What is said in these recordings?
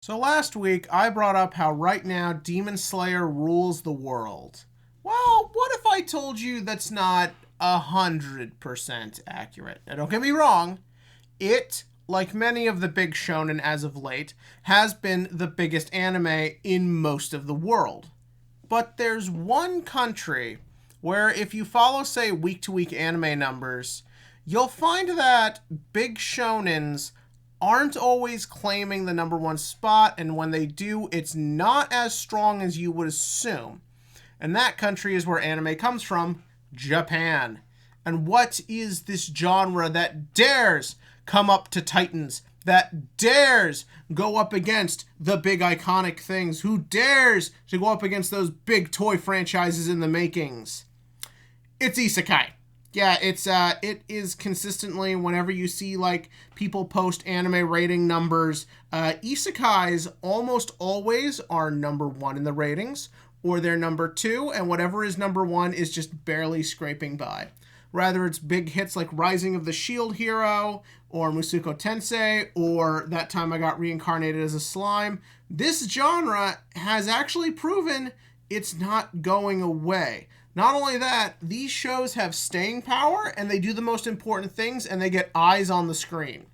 So last week, I brought up how right now Demon Slayer rules the world. Well, what if I told you that's not 100% accurate? Now, don't get me wrong, it, like many of the big shonen as of late, has been the biggest anime in most of the world. But there's one country where if you follow, say, week to week anime numbers, you'll find that big shonens aren't always claiming the number one spot, and when they do, it's not as strong as you would assume. And that country is where anime comes from, Japan. And what is this genre that dares come up to Titans, that dares go up against the big iconic things, who dares to go up against those big toy franchises in the makings? It's Isekai. Yeah, it is consistently whenever you see like people post anime rating numbers, isekais almost always are number one in the ratings, or they're number two, and whatever is number one is just barely scraping by. Rather, it's big hits like Rising of the Shield Hero, or Musuko Tensei, or That Time I Got Reincarnated as a Slime. This genre has actually proven it's not going away. Not only that, these shows have staying power, and they do the most important things, and they get eyes on the screen.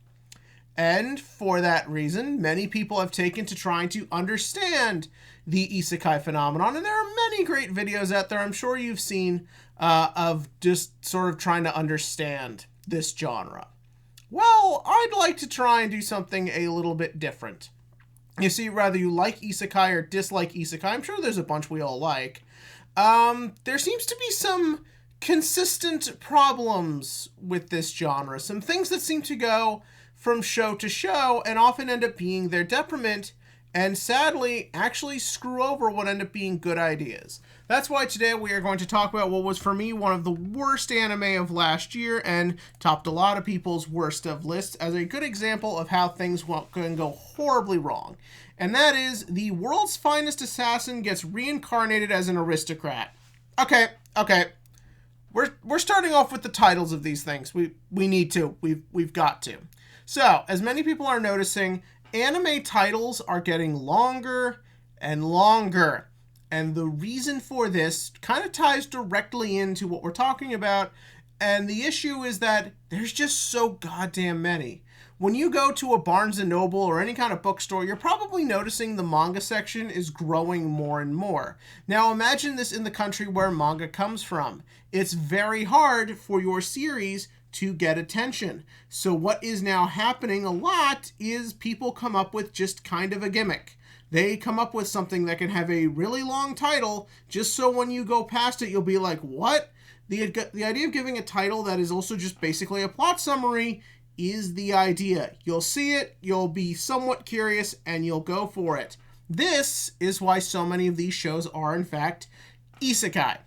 And for that reason, many people have taken to trying to understand the isekai phenomenon, and there are many great videos out there I'm sure you've seen of just sort of trying to understand this genre. Well, I'd like to try and do something a little bit different. You see, whether you like isekai or dislike isekai, I'm sure there's a bunch we all like. There seems to be some consistent problems with this genre. Some things that seem to go from show to show and often end up being their detriment, and sadly actually screw over what end up being good ideas. That's why today we are going to talk about what was for me one of the worst anime of last year and topped a lot of people's worst of lists as a good example of how things can go horribly wrong. And that is the world's finest assassin gets reincarnated as an aristocrat. Okay. We're starting off with the titles of these things. We need to. We've got to. So, as many people are noticing, anime titles are getting longer and longer. And the reason for this kind of ties directly into what we're talking about. And the issue is that there's just so goddamn many. When you go to a Barnes & Noble or any kind of bookstore, you're probably noticing the manga section is growing more and more. Now imagine this in the country where manga comes from. It's very hard for your series to get attention. So what is now happening a lot is people come up with just kind of a gimmick. They come up with something that can have a really long title just so when you go past it, you'll be like, what? The idea of giving a title that is also just basically a plot summary is the idea. You'll see it, you'll be somewhat curious, and you'll go for it. This is why so many of these shows are, in fact, isekai.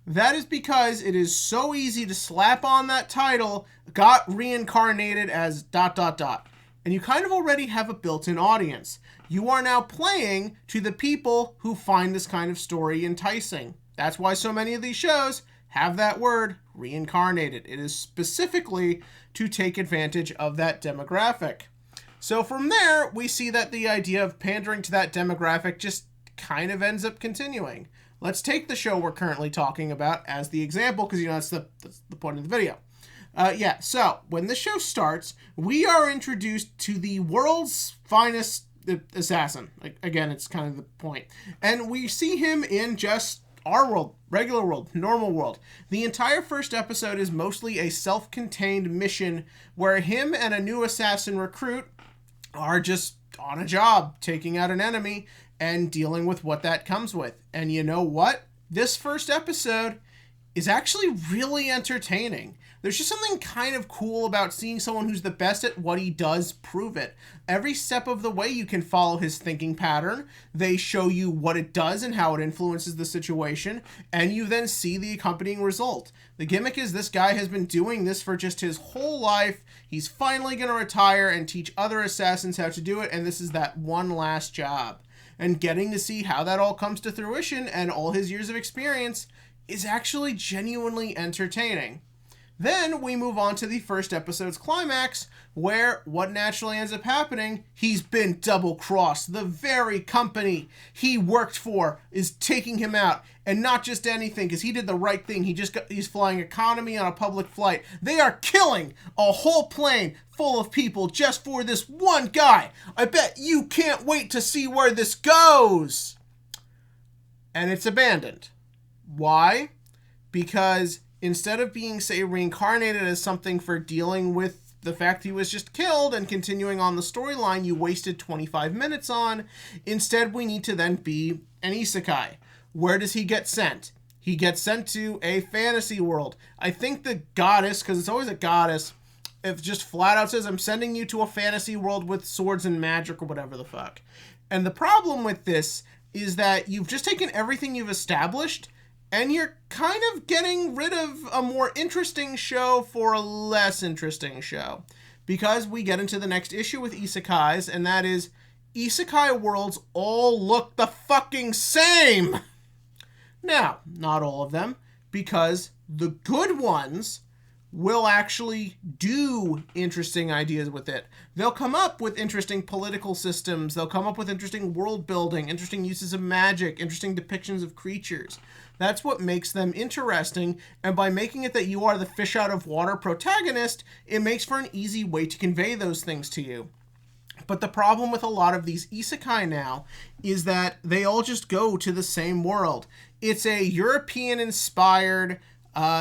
That is because it is so easy to slap on that title, got reincarnated as ... And you kind of already have a built-in audience. You are now playing to the people who find this kind of story enticing. That's why so many of these shows have that word, reincarnated. It is specifically to take advantage of that demographic. So from there, we see that the idea of pandering to that demographic just kind of ends up continuing. Let's take the show we're currently talking about as the example, because that's the point of the video. So when the show starts, we are introduced to the world's finest assassin. Again, it's kind of the point. And we see him in just our world, regular world, normal world. The entire first episode is mostly a self-contained mission where him and a new assassin recruit are just on a job, taking out an enemy and dealing with what that comes with. And you know what? This first episode is actually really entertaining. There's just something kind of cool about seeing someone who's the best at what he does prove it. Every step of the way you can follow his thinking pattern. They show you what it does and how it influences the situation, and you then see the accompanying result. The gimmick is this guy has been doing this for just his whole life. He's finally going to retire and teach other assassins how to do it, and this is that one last job. And getting to see how that all comes to fruition and all his years of experience is actually genuinely entertaining. Then we move on to the first episode's climax, where what naturally ends up happening, he's been double-crossed. The very company he worked for is taking him out. And not just anything, because he did the right thing. He's flying economy on a public flight. They are killing a whole plane full of people just for this one guy. I bet you can't wait to see where this goes. And it's abandoned. Why? Because instead of being, say, reincarnated as something for dealing with the fact he was just killed and continuing on the storyline you wasted 25 minutes on, instead we need to then be an isekai. Where does he get sent? He gets sent to a fantasy world. I think the goddess, because it's always a goddess, if just flat out says, I'm sending you to a fantasy world with swords and magic or whatever the fuck. And the problem with this is that you've just taken everything you've established and you're kind of getting rid of a more interesting show for a less interesting show. Because we get into the next issue with isekais, and that is, isekai worlds all look the fucking same! Now, not all of them, because the good ones will actually do interesting ideas with it. They'll come up with interesting political systems, they'll come up with interesting world building, interesting uses of magic, interesting depictions of creatures. That's what makes them interesting, and by making it that you are the fish out of water protagonist, it makes for an easy way to convey those things to you. But the problem with a lot of these isekai now is that they all just go to the same world. It's a European-inspired,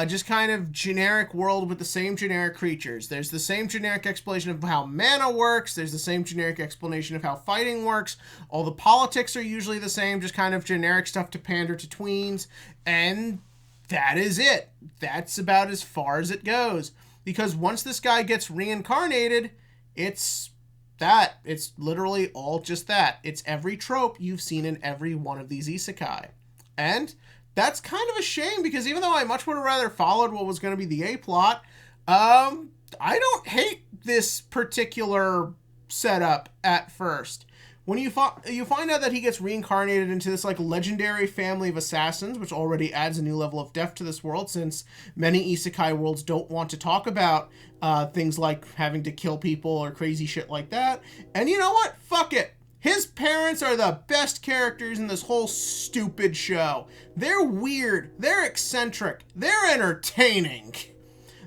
just kind of generic world with the same generic creatures. There's the same generic explanation of how mana works. There's the same generic explanation of how fighting works. All the politics are usually the same, just kind of generic stuff to pander to tweens. And that is it. That's about as far as it goes. Because once this guy gets reincarnated, it's that. It's literally all just that. It's every trope you've seen in every one of these isekai. And that's kind of a shame, because even though I much would have rather followed what was going to be the A-plot, I don't hate this particular setup at first. When you find out that he gets reincarnated into this like legendary family of assassins, which already adds a new level of depth to this world, since many isekai worlds don't want to talk about things like having to kill people or crazy shit like that. And you know what? Fuck it. His parents are the best characters in this whole stupid show. They're weird, they're eccentric, they're entertaining.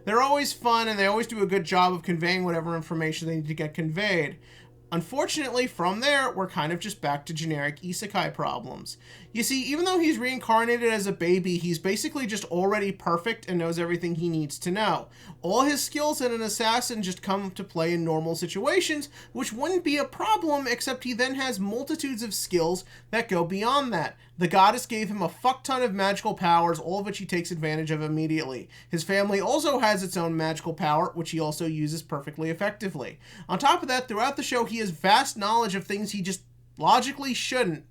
They're always fun, and they always do a good job of conveying whatever information they need to get conveyed. Unfortunately, from there, we're kind of just back to generic isekai problems. You see, even though he's reincarnated as a baby, he's basically just already perfect and knows everything he needs to know. All his skills as an assassin just come to play in normal situations, which wouldn't be a problem, except he then has multitudes of skills that go beyond that. The goddess gave him a fuck ton of magical powers, all of which he takes advantage of immediately. His family also has its own magical power, which he also uses perfectly effectively. On top of that, throughout the show, he has vast knowledge of things he just logically shouldn't.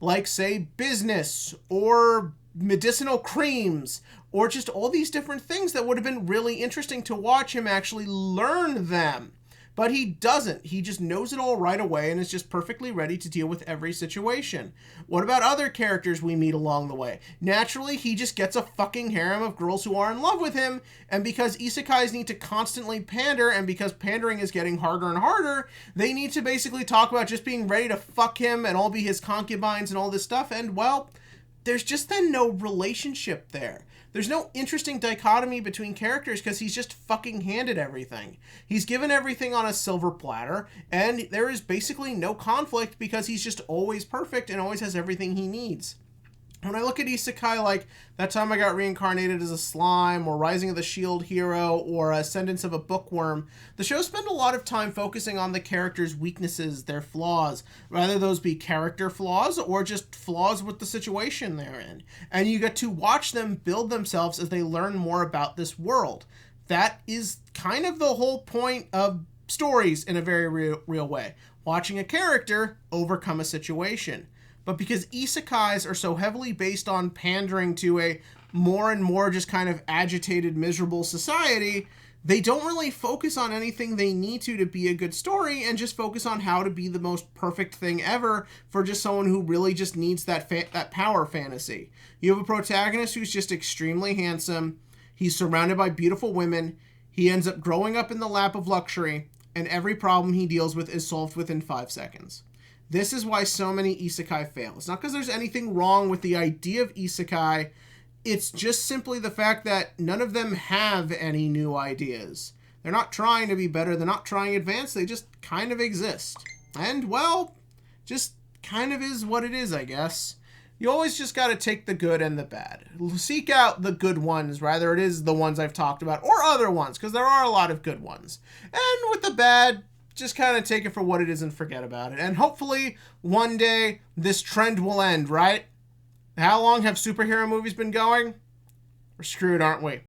Like, say, business, or medicinal creams, or just all these different things that would have been really interesting to watch him actually learn them. But he doesn't. He just knows it all right away and is just perfectly ready to deal with every situation. What about other characters we meet along the way? Naturally, he just gets a fucking harem of girls who are in love with him, and because isekais need to constantly pander, and because pandering is getting harder and harder, they need to basically talk about just being ready to fuck him and all be his concubines and all this stuff, and, well, there's just then no relationship there. There's no interesting dichotomy between characters because he's just fucking handed everything. He's given everything on a silver platter, and there is basically no conflict because he's just always perfect and always has everything he needs. When I look at isekai like That Time I Got Reincarnated as a Slime, or Rising of the Shield Hero, or Ascendance of a Bookworm, the show spent a lot of time focusing on the characters' weaknesses, their flaws, whether those be character flaws or just flaws with the situation they're in. And you get to watch them build themselves as they learn more about this world. That is kind of the whole point of stories in a very real way. Watching a character overcome a situation. But because isekais are so heavily based on pandering to a more and more just kind of agitated, miserable society, they don't really focus on anything they need to be a good story, and just focus on how to be the most perfect thing ever for just someone who really just needs that power fantasy. You have a protagonist who's just extremely handsome. He's surrounded by beautiful women. He ends up growing up in the lap of luxury, and every problem he deals with is solved within 5 seconds. This is why so many isekai fail. It's not because there's anything wrong with the idea of isekai. It's just simply the fact that none of them have any new ideas. They're not trying to be better. They're not trying to advance. They just kind of exist. And, well, just kind of is what it is, I guess. You always just got to take the good and the bad. Seek out the good ones, rather it is the ones I've talked about, or other ones, because there are a lot of good ones. And with the bad, just kind of take it for what it is and forget about it. And hopefully, one day, this trend will end, right? How long have superhero movies been going? We're screwed, aren't we?